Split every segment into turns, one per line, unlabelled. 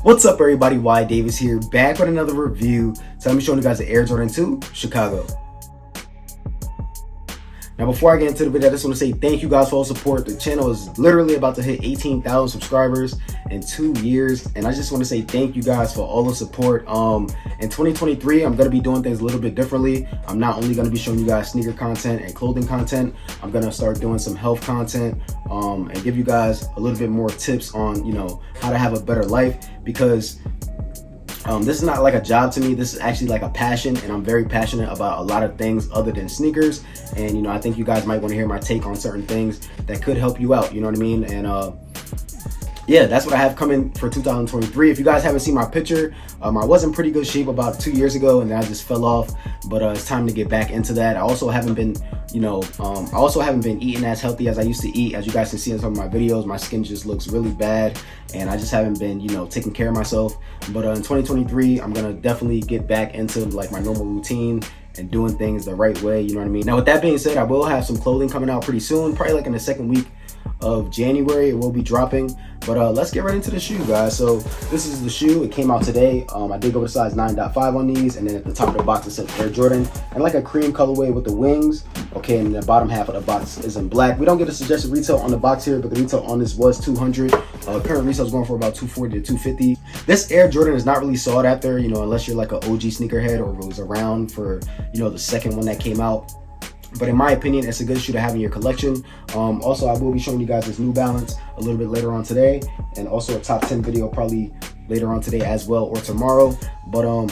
What's up, everybody? whydavis here, back with another review. So I'm showing you guys the Air Jordan 2 Chicago. Now, before I get into the video, I just want to say thank you guys for all support. The channel is literally about to hit 18,000 subscribers in 2 years, and I just want to say thank you guys for all the support. In 2023, I'm going to be doing things a little bit differently. I'm not only going to be showing you guys sneaker content and clothing content, I'm going to start doing some health content and give you guys a little bit more tips on, how to have a better life, because this is not like a job to me. This is actually like a passion, and I'm very passionate about a lot of things other than sneakers. And I think you guys might want to hear my take on certain things that could help you out, you know what I mean? And yeah, that's what I have coming for 2023. If you guys haven't seen my picture, I was in pretty good shape about 2 years ago, and then I just fell off. But it's time to get back into that. I also haven't been, eating as healthy as I used to eat. As you guys can see in some of my videos, my skin just looks really bad, and I just haven't been, taking care of myself. But in 2023, I'm gonna definitely get back into like my normal routine and doing things the right way. You know what I mean? Now, with that being said, I will have some clothing coming out pretty soon, probably like in the second week of January. It will be dropping. But let's get right into the shoe, guys. So this is the shoe. It came out today. I did go to size 9.5 on these, and then at the top of the box it says Air Jordan, and like a cream colorway with the wings. Okay, and the bottom half of the box is in black. We don't get a suggested retail on the box here, but the retail on this was $200. Current retail is going for about $240 to $250. This Air Jordan is not really sought after, unless you're like an OG sneakerhead or was around for, the second one that came out. But in my opinion, it's a good shoe to have in your collection. Also, I will be showing you guys this New Balance a little bit later on today, and also a top 10 video probably later on today as well, or tomorrow. But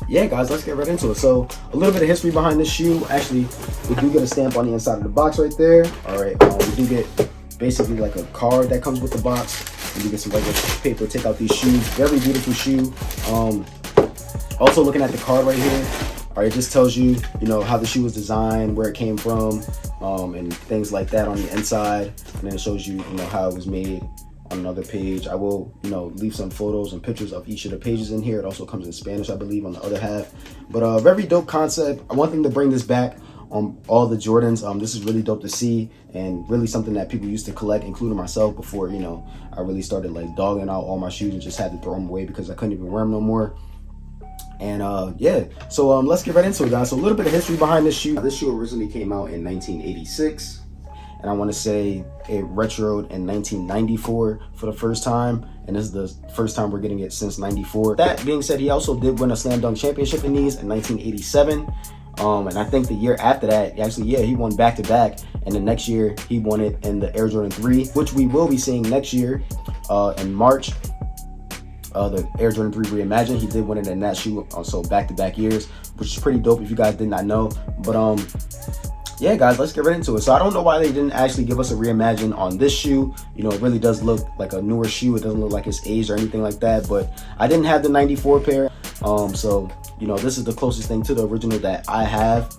yeah, guys, let's get right into it. So a little bit of history behind this shoe. Actually, we do get a stamp on the inside of the box right there. All right, we do get basically like a card that comes with the box. And you get some regular paper, take out these shoes. Very beautiful shoe. Also looking at the card right here. All right, it just tells you, how the shoe was designed, where it came from, and things like that on the inside. And then it shows you, how it was made on another page. I will, leave some photos and pictures of each of the pages in here. It also comes in Spanish, I believe, on the other half. But very dope concept. I want them to bring this back on all the Jordans. This is really dope to see, and really something that people used to collect, including myself, before, I really started like dogging out all my shoes and just had to throw them away because I couldn't even wear them no more. And yeah, so let's get right into it, guys. So a little bit of history behind this shoe. This shoe originally came out in 1986, and I want to say it retroed in 1994 for the first time, and this is the first time we're getting it since 94. That being said, he also did win a slam dunk championship in these in 1987, and I think the year after that, actually, yeah, he won back-to-back, and the next year he won it in the Air Jordan 3, which we will be seeing next year in March. The Air Jordan 3 Reimagined, he did win it in that shoe, so back-to-back years, which is pretty dope if you guys did not know. But yeah, guys, let's get right into it. So I don't know why they didn't actually give us a Reimagine on this shoe. It really does look like a newer shoe. It doesn't look like it's aged or anything like that, but I didn't have the 94 pair, so this is the closest thing to the original that I have.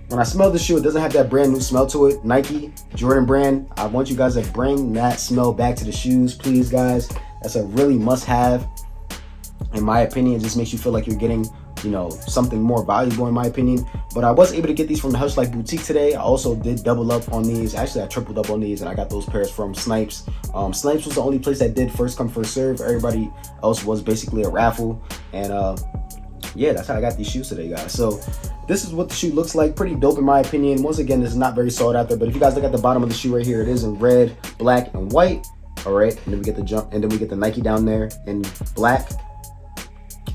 When I smell the shoe, it doesn't have that brand new smell to it. Nike, Jordan brand, I want you guys to bring that smell back to the shoes, please, guys. That's a really must-have. In my opinion, it just makes you feel like you're getting, something more valuable, in my opinion. But I was able to get these from the Hush Life Boutique today. I also did double up on these. Actually, I tripled up on these, and I got those pairs from Snipes. Snipes was the only place that did first come, first serve. Everybody else was basically a raffle. And yeah, that's how I got these shoes today, guys. So this is what the shoe looks like. Pretty dope, in my opinion. Once again, this is not very sought after, but if you guys look at the bottom of the shoe right here, it is in red, black, and white. All right, and then we get the jump, and then we get the Nike down there in black.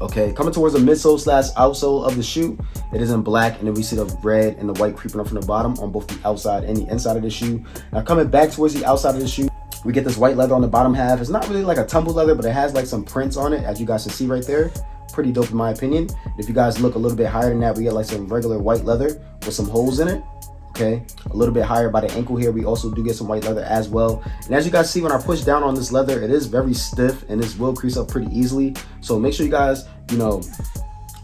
Okay, coming towards the midsole / outsole of the shoe, it is in black, and then we see the red and the white creeping up from the bottom on both the outside and the inside of the shoe. Now coming back towards the outside of the shoe, we get this white leather on the bottom half. It's not really like a tumble leather, but it has like some prints on it, as you guys can see right there. Pretty dope, in my opinion. And if you guys look a little bit higher than that, we get like some regular white leather with some holes in it. Okay, a little bit higher by the ankle here, we also do get some white leather as well. And as you guys see, when I push down on this leather, it is very stiff, and this will crease up pretty easily. So make sure you guys,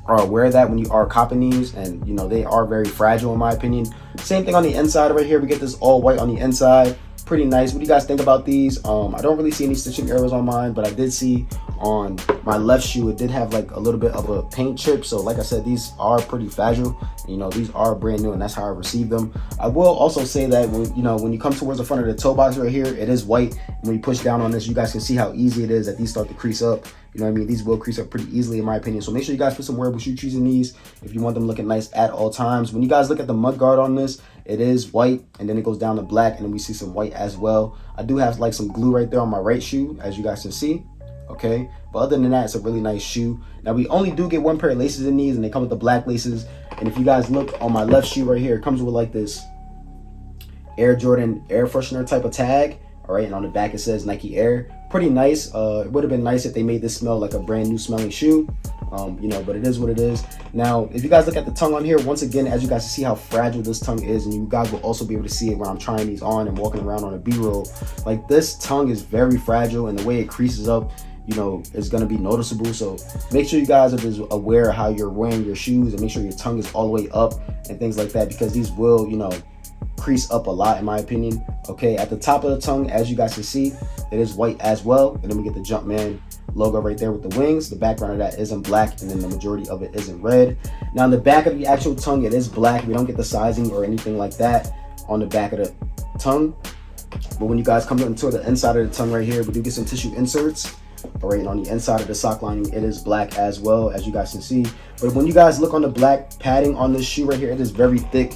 are aware of that when you are copping these, and they are very fragile, in my opinion. Same thing on the inside right here. We get this all white on the inside. pretty nice. What do you guys think about these? I don't really see any stitching errors on mine, but I did see on my left shoe it did have like a little bit of a paint chip. So like I said, these are pretty fragile. You know, these are brand new, and that's how I received them. I will also say that when you come towards the front of the toe box right here, it is white. And when you push down on this, you guys can see how easy it is that these start to crease up. You know what I mean? These will crease up pretty easily in my opinion. So make sure you guys put some wearable shoe trees in these if you want them looking nice at all times. When you guys look at the mud guard on this, it is white and then it goes down to black, and then we see some white as well. I do have like some glue right there on my right shoe, as you guys can see. Okay, but other than that, it's a really nice shoe. Now we only do get one pair of laces in these, and they come with the black laces. And if you guys look on my left shoe right here, it comes with like this Air Jordan air freshener type of tag. All right, and on the back it says Nike Air. Pretty nice. It would have been nice if they made this smell like a brand new smelling shoe. You know, but it is what it is. Now, if you guys look at the tongue on here, once again, as you guys see how fragile this tongue is, and you guys will also be able to see it when I'm trying these on and walking around on a B-roll. Like, this tongue is very fragile, and the way it creases up, you know, is going to be noticeable. So make sure you guys are just aware of how you're wearing your shoes, and make sure your tongue is all the way up and things like that, because these will, you know, crease up a lot in my opinion. Okay, at the top of the tongue, as you guys can see, it is white as well. And then we get the Jumpman logo right there with the wings. The background of that is in black, and then the majority of it is in red. Now on the back of the actual tongue, it is black. We don't get the sizing or anything like that on the back of the tongue. But when you guys come into the inside of the tongue right here, we do get some tissue inserts. All right, and on the inside of the sock lining, it is black as well, as you guys can see. But when you guys look on the black padding on this shoe right here, it is very thick.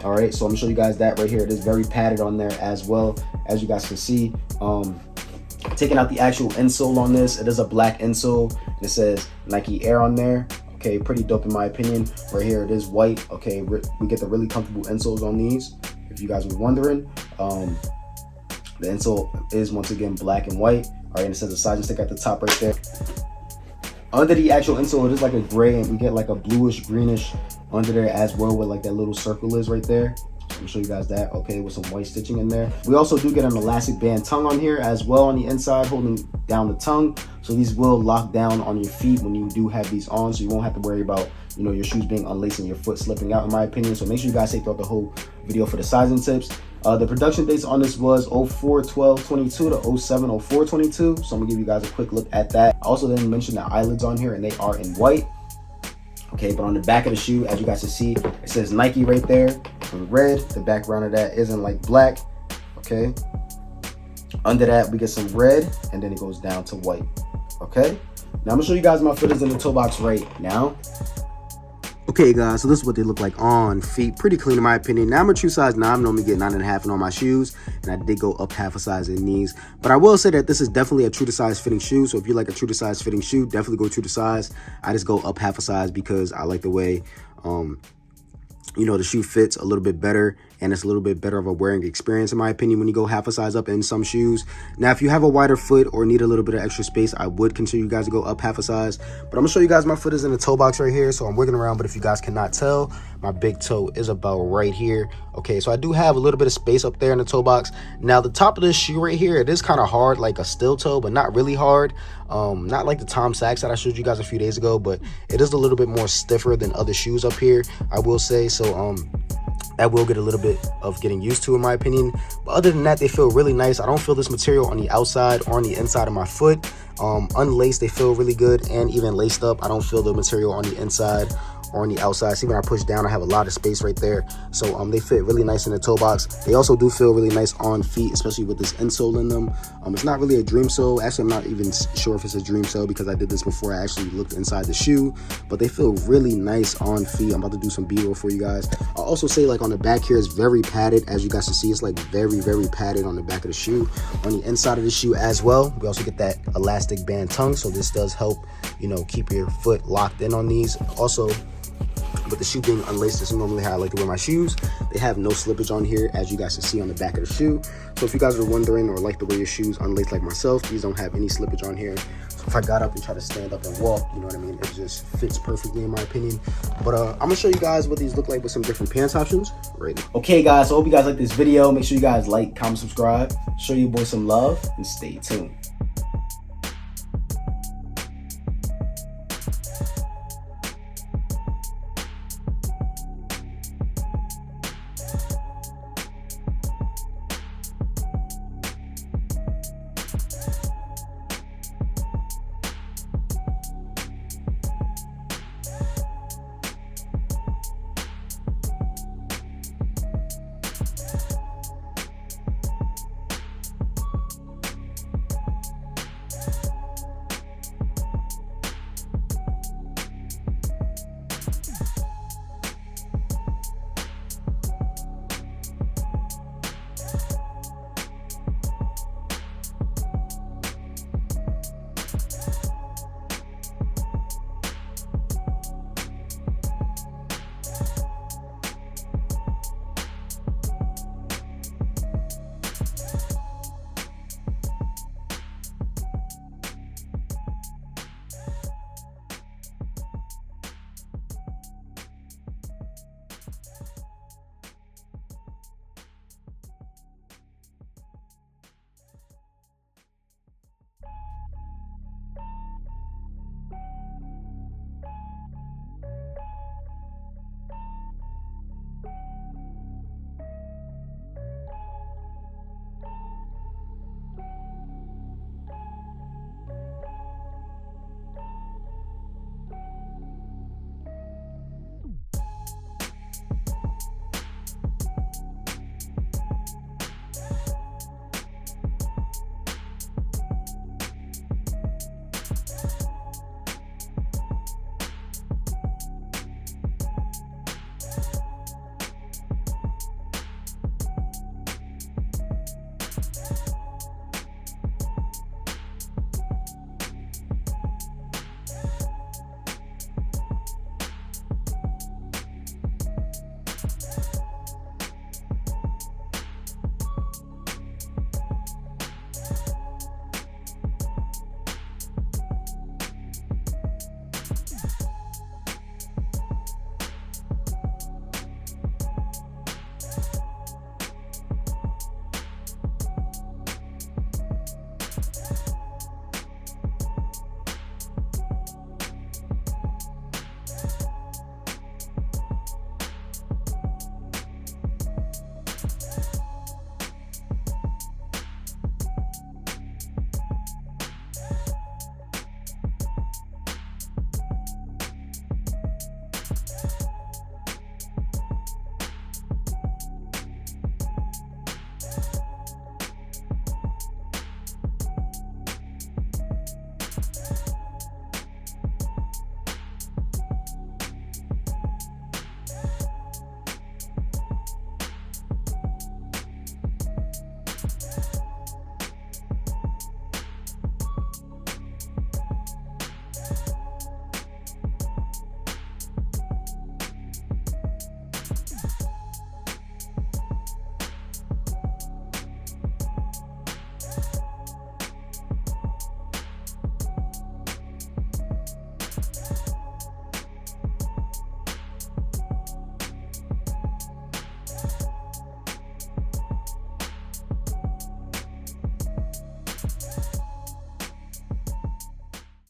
All right, so I'm gonna show you guys that right here. It is very padded on there as well, as you guys can see. Taking out the actual insole on this, it is a black insole, and it says Nike Air on there. Okay, pretty dope in my opinion. Right here, it is white. Okay, we get the really comfortable insoles on these, if you guys were wondering. The insole is once again black and white. All right, and it says the sizing stick at the top right there. Under the actual insole, it is like a gray, and we get like a bluish greenish under there as well, where like that little circle is right there. So I'm gonna show you guys that. Okay, with some white stitching in there. We also do get an elastic band tongue on here as well on the inside, holding down the tongue. So these will lock down on your feet when you do have these on, so you won't have to worry about, you know, your shoes being unlaced and your foot slipping out, in my opinion. So make sure you guys stay throughout the whole video for the sizing tips. The production dates on this was 04/12/22 to 07/04/22. So I'm gonna give you guys a quick look at that. I also didn't mention the eyelids on here, and they are in white. Okay, but on the back of the shoe, as you guys can see, it says Nike right there in red. The background of that is in like black. Okay, under that we get some red, and then it goes down to white. Okay, now I'm gonna show you guys my footers in the toe box right now. Okay guys, so this is what they look like on feet. Pretty clean in my opinion. Now I'm a true size 9. I'm normally getting 9.5 in on my shoes, and I did go up half a size in these. But I will say that this is definitely a true to size fitting shoe. So if you like a true to size fitting shoe, definitely go true to size. I just go up half a size because I like the way you know, the shoe fits a little bit better, and it's a little bit better of a wearing experience in my opinion when you go half a size up in some shoes. Now if you have a wider foot or need a little bit of extra space, I would consider you guys to go up half a size. But I'm gonna show you guys my foot is in the toe box right here. So I'm wiggling around, but if you guys cannot tell, my big toe is about right here. Okay, so I do have a little bit of space up there in the toe box. Now the top of this shoe right here, it is kind of hard, like a steel toe, but not really hard. Not like the Tom Sachs that I showed you guys a few days ago, but it is a little bit more stiffer than other shoes up here, I will say. So that will get a little bit of getting used to in my opinion. But other than that, they feel really nice. I don't feel this material on the outside or on the inside of my foot. Unlaced, they feel really good, and even laced up, I don't feel the material on the inside or on the outside. See, when I push down, I have a lot of space right there. So they fit really nice in the toe box. They also do feel really nice on feet, especially with this insole in them. It's not really a dream sole. Actually, I'm not even sure if it's a dream sole because I did this before I actually looked inside the shoe, but they feel really nice on feet. I'm about to do some B-roll for you guys. I'll also say, like, on the back here, it's very padded. As you guys can see, it's like very, very padded on the back of the shoe. On the inside of the shoe as well, we also get that elastic band tongue. So this does help, you know, keep your foot locked in on these. Also, with the shoe being unlaced, this is normally how I like to wear my shoes. They have no slippage on here, as you guys can see on the back of the shoe. So if you guys are wondering or like to wear your shoes unlaced like myself, these don't have any slippage on here. So if I got up and try to stand up and walk, you know what I mean, it just fits perfectly in my opinion. But I'm gonna show you guys what these look like with some different pants options right now. Okay guys, so I hope you guys like this video. Make sure you guys like, comment, subscribe, show your boy some love, and stay tuned.